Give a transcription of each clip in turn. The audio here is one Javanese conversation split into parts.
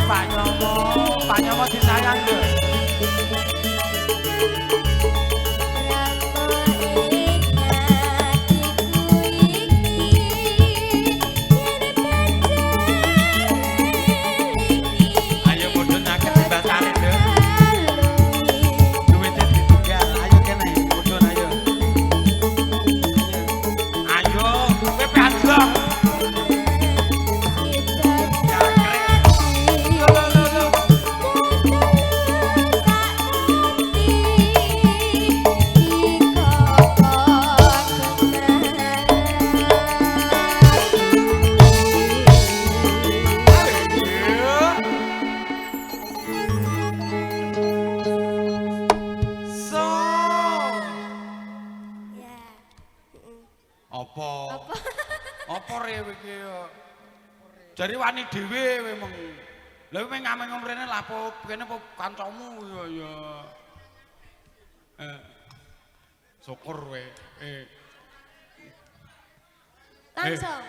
Pak Nyomo disayang lho. Jadi wani dhewe kowe meng. Lha kowe ngameng mrene lha apa kene apa kancamu ya. Syukur kowe. Langsung.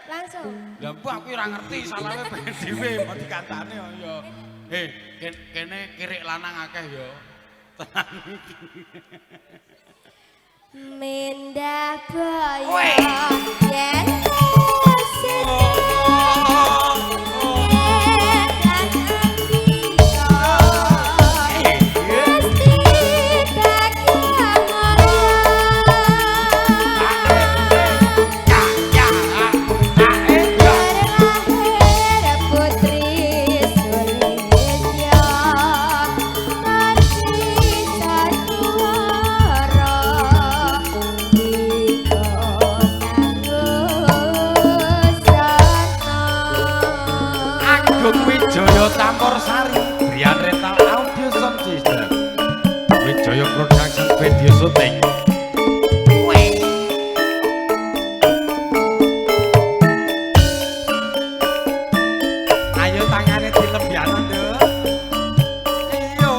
Langsung. Lah mbok aku ora ngerti salahe pengen dhewe kok dikantane ya. Kene kirik lanang akeh ya. Tenang iki. Mendah boyo yen Campur Sari, Brian Rental Audio Sound System, Wijaya Production Video Shooting. Ayo tangane dilebihana nduk. Iyo.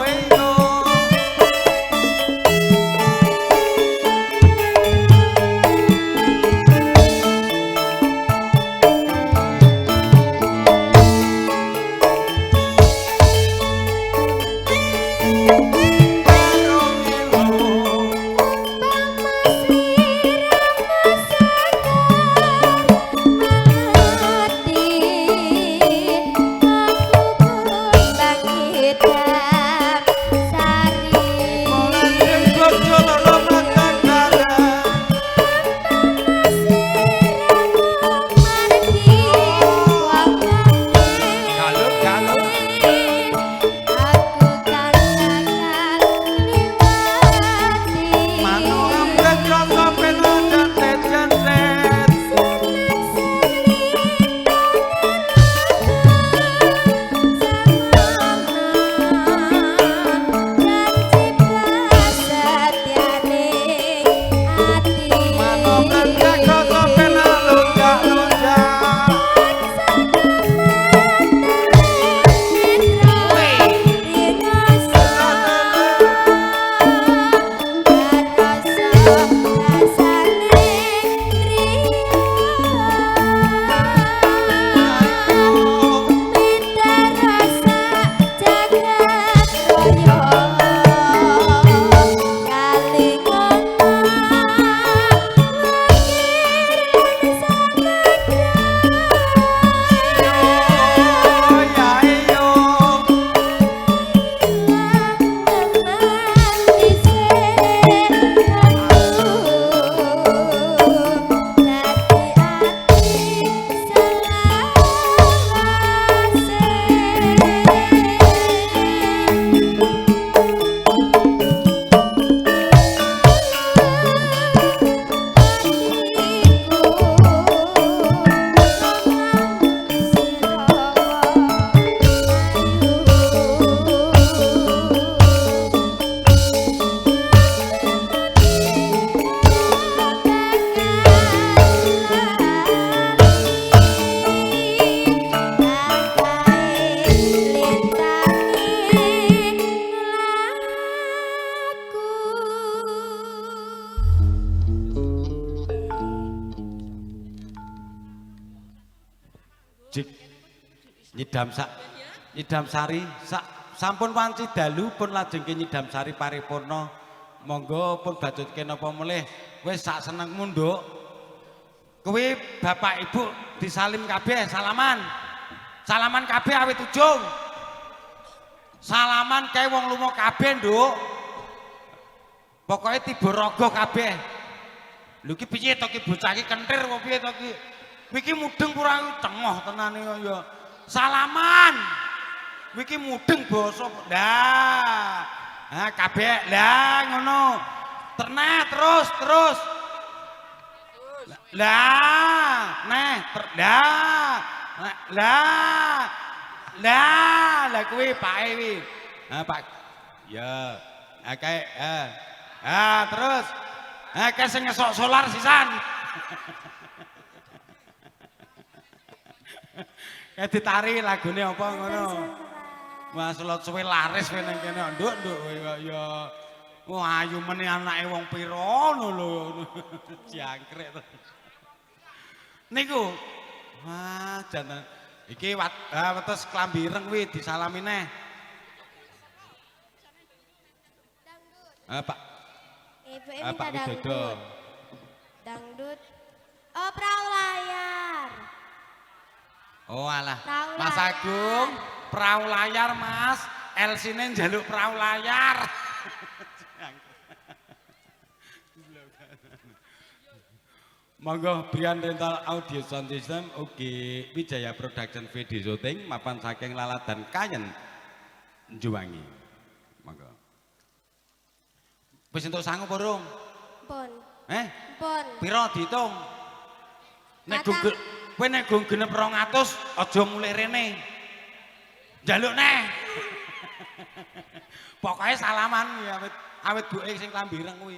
Nyidam sak Nyidam Sari sampun wanci dalu pun lajeng ke Nyidam Sari paripurna. Monggo pun bajutke napa melih wis sak senengmu nduk. Kuwi bapak ibu disalim kabeh salaman. Salaman kabeh awit ujung. Salaman kae wong lumo kabeh nduk. Pokoke tiba raga kabeh. Lho iki piye to ki bocah iki kentir apa piye to ki? Iki mudeng kurang cengoh tenane ya. Salaman. Iki mudeng basa. Lah. Ha kabeh lah ngono. Terus. Lah, lah kuwi pake kuwi. Ha Pak. Ya. Kae terus. Kae sing ngesok solar sisan. Kayak ditari lagune apa ngono. Mas lot suwe laris kowe nang kene nduk ya. Wah ayu meneh anake wong pira lho. Jangkrik to. Niku. Wah janten iki wetes klambi ireng kuwi disalami neh. Pak. Ibu minta dangdut. Dangdut. Oh perahu layar. Oh alah, Mas Agung, perahu layar Mas, Elsine njaluk perahu layar. Monggo Brian Rental Audio Sound System ugi Wijaya Production Video Shooting mapan saking Laladan Kayen Juwangi. Monggo. Wis entuk sangu burung? Pun. Pun. Pira diitung? Nek kowe nek gong genep 200 aja mulih rene. Njaluk neh. Pokoke salaman ya awit buke sing klambi ireng kuwi.